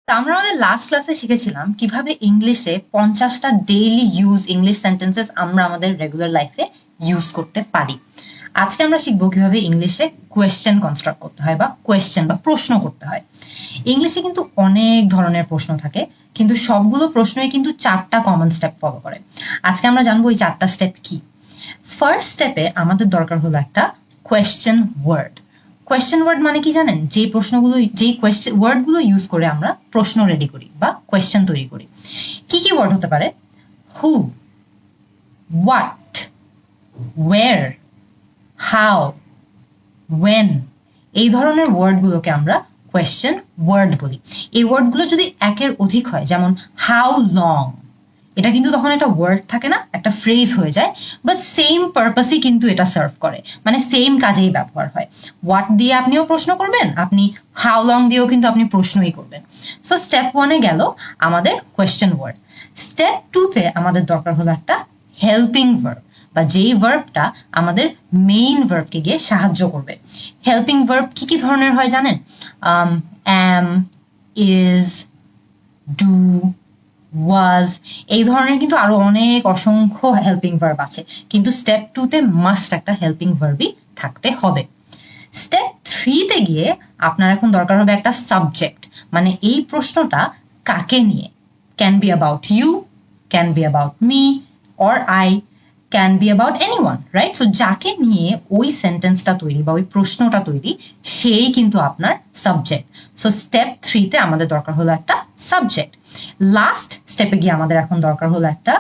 তো আমরা আমাদের লাস্ট ক্লাসে শিখেছিলাম কিভাবে ইংলিশে 50টা ডেইলি ইউজ ইংলিশ সেন্টেন্সেস আমরা আমাদের রেগুলার লাইফে ইউজ করতে পারি। আজকে আমরা শিখবো কিভাবে ইংলিশে কোয়েশ্চেন কনস্ট্রাক্ট করতে হয় বা কোয়েশ্চেন বা প্রশ্ন করতে হয়। ইংলিশে কিন্তু অনেক ধরনের প্রশ্ন থাকে, কিন্তু সবগুলো প্রশ্নই কিন্তু 4টা কমন স্টেপ ফলো করে। আজকে আমরা জানবো এই 4টা স্টেপ কি। ফার্স্ট স্টেপে আমাদের দরকার হলো একটা কোয়েশ্চেন ওয়ার্ড। কোয়েশ্চেন ওয়ার্ড মানে কি জানেন? যে প্রশ্নগুলো, যেই কোয়েশ্চেন ওয়ার্ডগুলো ইউজ করে আমরা প্রশ্ন রেডি করি বা কোয়েশ্চেন তৈরি করি। কি কি ওয়ার্ড হতে পারে? হু, হোয়াট, ওয়ের, হাউ, ওয়েন, এই ধরনের ওয়ার্ডগুলোকে আমরা কোয়েশ্চেন ওয়ার্ড বলি। এই ওয়ার্ডগুলো যদি একের অধিক হয়, যেমন হাউ লং, এটা কিন্তু তখন একটা ওয়ার্ড থাকে না, একটা ফ্রেজ হয়ে যায়, বাট সেম পারপাসই কিন্তু এটা সার্ভ করে, মানে সেম কাজেই ব্যবহার হয়। হোয়াট দিয়ে আপনিও প্রশ্ন করবেন, আপনি হাউ লং দিয়েও কিন্তু আপনি প্রশ্নই করবেন। সো স্টেপ 1-এ গেল আমাদের কোয়েশ্চেন ওয়ার্ড। স্টেপ 2-তে আমাদের দরকার হলো একটা হেল্পিং ভার্ব, বা যেই ভার্বটা আমাদের মেইন ভার্বকে গিয়ে সাহায্য করবে। হেল্পিং ভার্ব কি কি ধরনের হয় জানেন? অ্যাম, ইজ, ডু, ওয়াজ, এই ধরনের কিন্তু আরো অনেক অসংখ্য হেল্পিং ভার্ব আছে, কিন্তু স্টেপ 2-তে মাস্ট একটা হেল্পিং ভার্বই থাকতে হবে। স্টেপ 3-তে গিয়ে আপনার এখন দরকার হবে একটা সাবজেক্ট, মানে এই প্রশ্নটা কাকে নিয়ে। Can be about you, can be about me or I, can be about anyone, right? So যাকে নিয়ে ওই সেন্টেন্সটা তৈরি বা ওই প্রশ্নটা তৈরি, সেই কিন্তু আপনার সাবজেক্ট। সো স্টেপ 3-তে আমাদের দরকার হলো একটা সাবজেক্ট। লাস্ট স্টেপে গিয়ে আমাদের এখন দরকার হলো একটা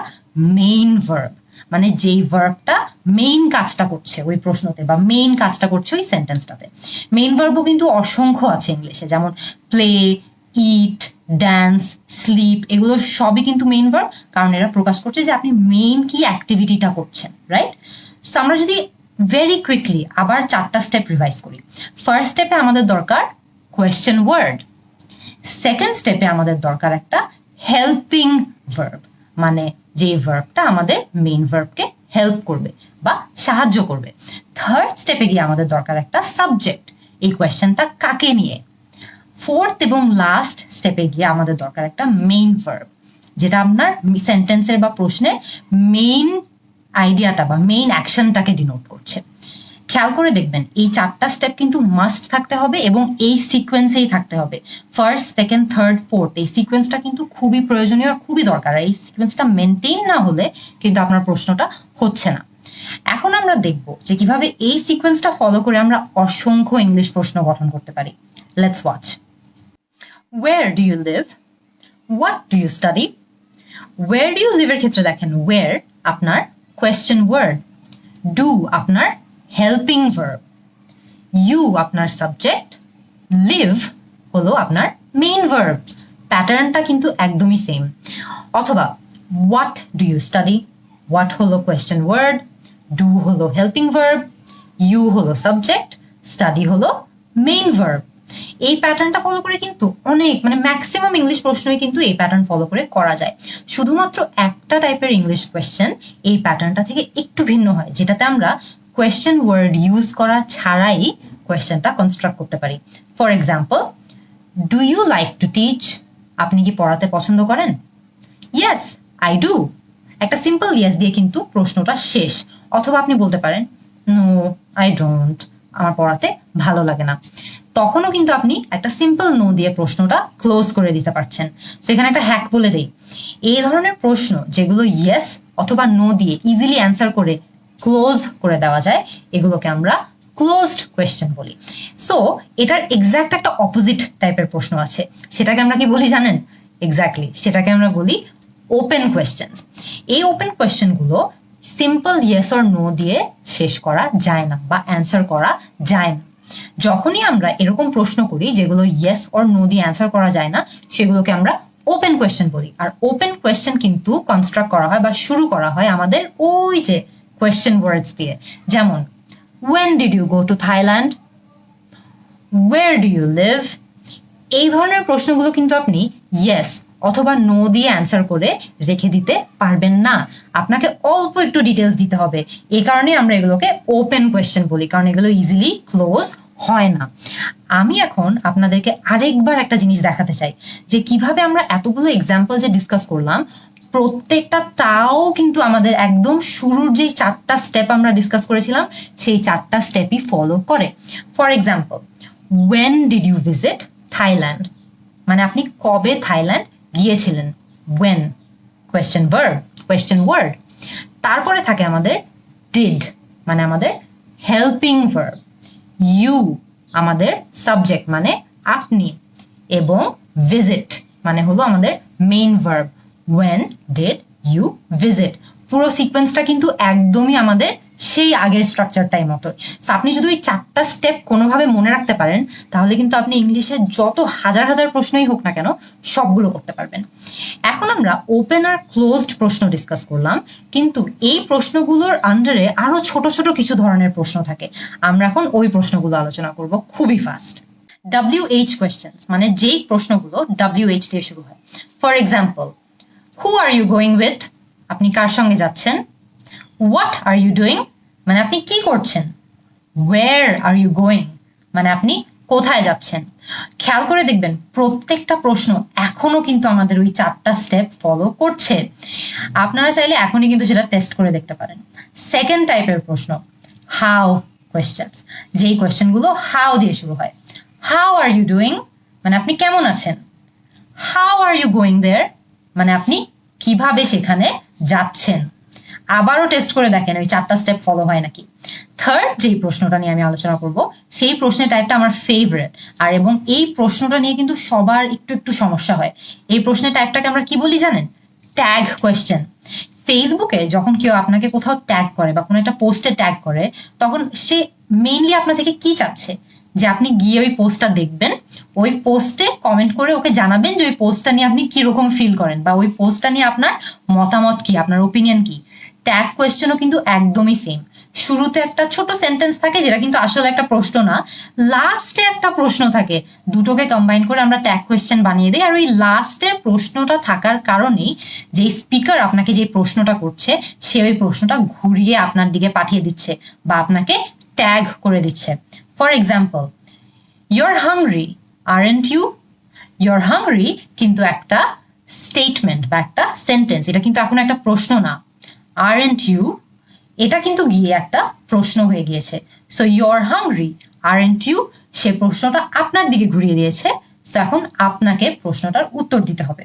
মেইন ভার্ব, মানে যেই ভার্বটা মেইন কাজটা করছে ওই প্রশ্নতে বা মেইন কাজটা করছে ওই সেন্টেন্সটাতে। মেইন ভার্বও কিন্তু অসংখ্য আছে ইংলিশে, যেমন প্লে, ইট, ড্যান্স, স্লিপ, এগুলো সবই কিন্তু মেইন ভার্ব, কারণ এরা প্রকাশ করছে যে আপনি মেইন কি অ্যাক্টিভিটিটা করছেন, রাইট? সো আমরা যদি ভেরি কুইকলি আবার 4টা স্টেপ রিভাইজ করি। ফার্স্ট স্টেপে আমাদের দরকার কোয়েশ্চেন ওয়ার্ড। সেকেন্ড স্টেপে আমাদের দরকার একটা হেল্পিং ভার্ব, মানে যে ভার্বটা আমাদের মেইন ভার্বকে হেল্প করবে বা সাহায্য করবে। থার্ড স্টেপে গিয়ে আমাদের দরকার একটা সাবজেক্ট, এই কোয়েশ্চেনটা কাকে নিয়ে। ফোর্থ এবং লাস্ট স্টেপে গিয়ে আমাদের দরকার একটা মেইন ভার্ব, যেটা আপনার সেন্টেন্সের বা প্রশ্নের মেইন আইডিয়াটা বা মেইন অ্যাকশনটাকে ডিনোট করছে। খেয়াল করে দেখবেন এই 4টা স্টেপ কিন্তু মাস্ট থাকতে হবে এবং এই সিকোয়েন্সেই থাকতে হবে। ফার্স্ট, সেকেন্ড, থার্ড, ফোর্থ, এই সিকোয়েন্সটা কিন্তু খুবই প্রয়োজনীয় আর খুবই দরকার। এই সিকোয়েন্সটা মেনটেন না হলে কিন্তু আপনার প্রশ্নটা হচ্ছে না। এখন আমরা দেখব যে কিভাবে এই সিকোয়েন্সটা ফলো করে আমরা অসংখ্য ইংলিশ প্রশ্ন গঠন করতে পারি। Let's watch. Where do you live? What do you study? Where do you live এর ক্ষেত্রে দেখেন, where আপনার কোয়েশ্চেন ওয়ার্ড, do আপনার হেল্পিং ভার্ব, you আপনার সাবজেক্ট, live হলো আপনার মেইন ভার্ব। প্যাটার্নটা কিন্তু একদমই সেম। অথবা what do you study? what হলো কোয়েশ্চেন ওয়ার্ড, do হলো হেল্পিং ভার্ব, you হলো সাবজেক্ট, study হলো মেইন ভার্ব। এই প্যাটার্নটা ফলো করে কিন্তু অনেক, মানে ম্যাক্সিমাম ইংলিশ প্রশ্নই কিন্তু এই প্যাটার্ন ফলো করে করা যায়। শুধুমাত্র একটা টাইপের ইংলিশ কোয়েশ্চেন এই প্যাটার্নটা থেকে একটু ভিন্ন হয়, যেটাতে আমরা কোয়েশ্চেন ওয়ার্ড ইউজ করা ছাড়াই কোয়েশ্চেনটা কনস্ট্রাক্ট করতে পারি। For example, do you like to teach? আপনি কি পড়াতে পছন্দ করেন? Yes, I do. একটা সিম্পল ইয়েস দিয়ে কিন্তু প্রশ্নটা শেষ। অথবা আপনি বলতে পারেন, নো, আই ডোন্ট, আমার পড়াতে ভালো লাগে না। তখনও কিন্তু আপনি একটা সিম্পল নো দিয়ে প্রশ্নটা ক্লোজ করে দিতে পারছেন। সেখানে একটা হ্যাক বলে দেই, এই ধরনের প্রশ্ন যেগুলো ইয়েস অথবা নো দিয়ে ইজিলি অ্যান্সার করে ক্লোজ করে দেওয়া যায়, এগুলোকে আমরা ক্লোজড কোয়েশ্চেন বলি। সো এটার এক্স্যাক্ট একটা অপোজিট টাইপের প্রশ্ন আছে, সেটাকে আমরা কি বলি জানেন? এক্স্যাক্টলি, সেটাকে আমরা বলি ওপেন কোয়েশ্চেন। এই ওপেন কোয়েশ্চেনগুলো সিম্পল ইয়েস অর নো দিয়ে শেষ করা যায় না বা অ্যান্সার করা যায় না। যখনই আমরা এরকম প্রশ্ন করি যেগুলো ইয়েস অর নো দিয়ে অ্যান্সার করা যায় না, সেগুলোকে আমরা ওপেন কোয়েশ্চেন বলি। আর ওপেন কোয়েশ্চেন কিন্তু কনস্ট্রাক্ট করা হয় বা শুরু করা হয় আমাদের ওই যে কোয়েশ্চেন ওয়ার্ডস দিয়ে। যেমন, when did you go to Thailand? where do you live? এই ধরনের প্রশ্নগুলো কিন্তু আপনি ইয়েস অথবা নো দিয়ে অ্যান্সার করে রেখে দিতে পারবেন না, আপনাকে অল্প একটু ডিটেলস দিতে হবে। এই কারণে আমরা এগুলোকে ওপেন কোয়েশ্চেন বলি, কারণ এগুলো ইজিলি ক্লোজ হয় না। আমি এখন আপনাদেরকে আরেকবার একটা জিনিস দেখাতে চাই যে কিভাবে আমরা এতগুলো এক্সাম্পল যে ডিসকাস করলাম প্রত্যেকটা তাও কিন্তু আমাদের একদম শুরুর যেই 4টা স্টেপ আমরা ডিসকাস করেছিলাম সেই 4টা স্টেপই ফলো করে। For example, when did you visit Thailand? মানে আপনি কবে থাইল্যান্ড গিয়েছিলেন? when, question verb, question word। তারপরে থাকে আমাদের did, মানে আমাদের হেল্পিং ভার্ব, you আমাদের সাবজেক্ট মানে আপনি, এবং visit মানে হলো আমাদের main verb, when did you visit। পুরো সিকোয়েন্সটা কিন্তু একদমই আমাদের সেই আগের স্ট্রাকচারটাই মতো। সো আপনি যদি ওই 4টা স্টেপ কোনোভাবে মনে রাখতে পারেন তাহলে কিন্তু আপনি ইংলিশে যত হাজার হাজার প্রশ্নই হোক না কেন সবগুলো করতে পারবেন। এখন আমরা ওপেন আর ক্লোজড প্রশ্ন ডিসকাস করলাম, কিন্তু এই প্রশ্নগুলোর আন্ডারে আরো ছোট ছোট কিছু ধরনের প্রশ্ন থাকে। আমরা এখন ওই প্রশ্নগুলো আলোচনা করব খুবই ফাস্ট। WH কোয়েশ্চেন্স মানে যেই প্রশ্নগুলো WH দিয়ে শুরু হয়। For example, who are you going with, আপনি কার সঙ্গে যাচ্ছেন? হোয়াট আর ইউ ডুইং, মানে আপনি কি করছেন? ওয়ের আর ইউ গোয়িং, মানে আপনি কোথায় যাচ্ছেন? খেয়াল করে দেখবেন প্রত্যেকটা প্রশ্ন এখনো কিন্তু আমাদের ওই 4টা স্টেপ ফলো করছে। আপনারা চাইলে এখনই কিন্তু সেটা টেস্ট করে দেখতে পারেন। সেকেন্ড টাইপের প্রশ্ন হাউ কোয়েশ্চেন্স, যেই কোয়েশ্চেনগুলো হাউ দিয়ে শুরু হয়। হাউ আর ইউ ডুইং, মানে আপনি কেমন আছেন? How are you going there, মানে আপনি কিভাবে সেখানে যাচ্ছেন? আবারও টেস্ট করে দেখেন ওই 4টা স্টেপ ফলো হয় নাকি। থার্ড যেই প্রশ্নটা নিয়ে আমি আলোচনা করব সেই প্রশ্নের টাইপটা আমার ফেভারিট, আর এবং এই প্রশ্নটা নিয়ে কিন্তু সবার একটু একটু সমস্যা হয়। এই প্রশ্নের টাইপটাকে আমরা কি বলি জানেন? Tag question. ফেসবুকে যখন কেউ আপনাকে কোথাও ট্যাগ করে বা কোনো একটা পোস্টে ট্যাগ করে তখন সে মেইনলি আপনার থেকে কি চাচ্ছে? যে আপনি গিয়ে ওই পোস্টটা দেখবেন, ওই পোস্টে কমেন্ট করে ওকে জানাবেন যে ওই পোস্টটা নিয়ে আপনি কিরকম ফিল করেন বা ওই পোস্টটা নিয়ে আপনার মতামত কি, আপনার ওপিনিয়ন কি। ট্যাগ কোয়েশ্চেনও কিন্তু একদমই সেম। শুরুতে একটা ছোট সেন্টেন্স থাকে যেটা কিন্তু আসলে একটা প্রশ্ন না, লাস্টে একটা প্রশ্ন থাকে, দুটোকে কম্বাইন করে আমরা ট্যাগ কোয়েশ্চেন বানিয়ে দিই। আর ওই লাস্টের প্রশ্নটা থাকার কারণেই যে স্পিকার আপনাকে যে প্রশ্নটা করছে সে ওই প্রশ্নটা ঘুরিয়ে আপনার দিকে পাঠিয়ে দিচ্ছে বা আপনাকে ট্যাগ করে দিচ্ছে। For example, you're hungry aren't you? you're hungry কিন্তু একটা স্টেটমেন্ট বা একটা সেন্টেন্স, এটা কিন্তু এখন একটা প্রশ্ন না। aren't you এটা কিন্তু গিয়ে একটা প্রশ্ন হয়ে গিয়েছে। So you're hungry aren't you সে প্রশ্নটা আপনার দিকে ঘুরিয়ে দিয়েছে। সো এখন আপনাকে প্রশ্নটার উত্তর দিতে হবে।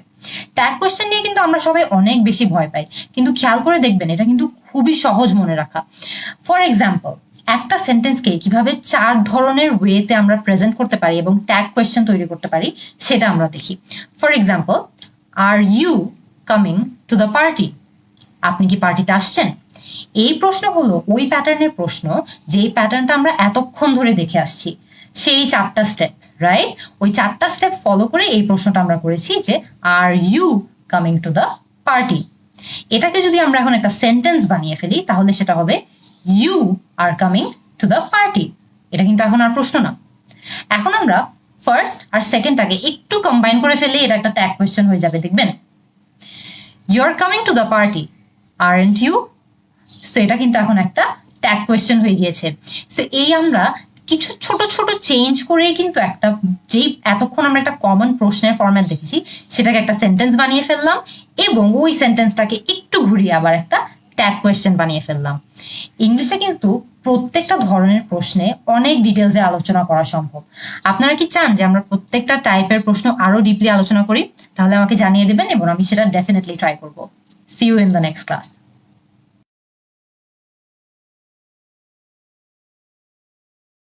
ট্যাগ কোয়েশ্চেন নিয়ে কিন্তু আমরা সবাই অনেক বেশি ভয় পাই, কিন্তু খেয়াল করে দেখবেন এটা কিন্তু খুবই সহজ মনে রাখা। ফর এক্সাম্পল, একটা সেন্টেন্সকে কিভাবে 4 ধরনের ওয়েতে আমরা প্রেজেন্ট করতে পারি এবং ট্যাগ কোয়েশ্চেন তৈরি করতে পারি সেটা আমরা দেখি। For example, are you coming to the party, আপনি কি পার্টিতে আসছেন? এই প্রশ্ন হলো ওই প্যাটার্নের প্রশ্ন যেই প্যাটার্নটা আমরা এতক্ষণ ধরে দেখে আসছি, সেই 4টা স্টেপ, রাইট? ওই 4টা স্টেপ ফলো করে এই প্রশ্নটা আমরা করেছি যে are you coming to the party. এটাকে যদি আমরা এখন একটা সেন্টেন্স বানিয়ে ফেলি তাহলে সেটা হবে you are coming to the party. এটা কিন্তু এখন আর প্রশ্ন না। এখন আমরা ফার্স্ট আর সেকেন্ডটাকে একটু কম্বাইন করে ফেললে এটা একটা ট্যাগ কোয়েশ্চেন হয়ে যাবে, দেখবেন। You're coming to the party aren't you, so এটা কিন্তু এখন একটা ট্যাগ কোয়েশ্চেন হয়ে গিয়েছে। সো এই আমরা কিছু ছোট ছোট চেঞ্জ করে কিন্তু একটা যেই এতক্ষণ আমরা একটা কমন প্রশ্নের ফরম্যাট দেখেছি সেটাকে একটা সেন্টেন্স বানিয়ে ফেললাম এবং ওই সেন্টেন্সটাকে একটু ঘুরিয়ে আবার একটা ট্যাগ কোয়েশ্চেন বানিয়ে ফেললাম। ইংলিশে কিন্তু প্রত্যেকটা ধরনের প্রশ্নে অনেক ডিটেলসে আলোচনা করা সম্ভব। আপনারা কি চান যে আমরা প্রত্যেকটা টাইপের প্রশ্ন আরো ডিপলি আলোচনা করি? তাহলে আমাকে জানিয়ে দেবেন এবং আমি সেটা ডেফিনেটলি ট্রাই করব। See you in the next class.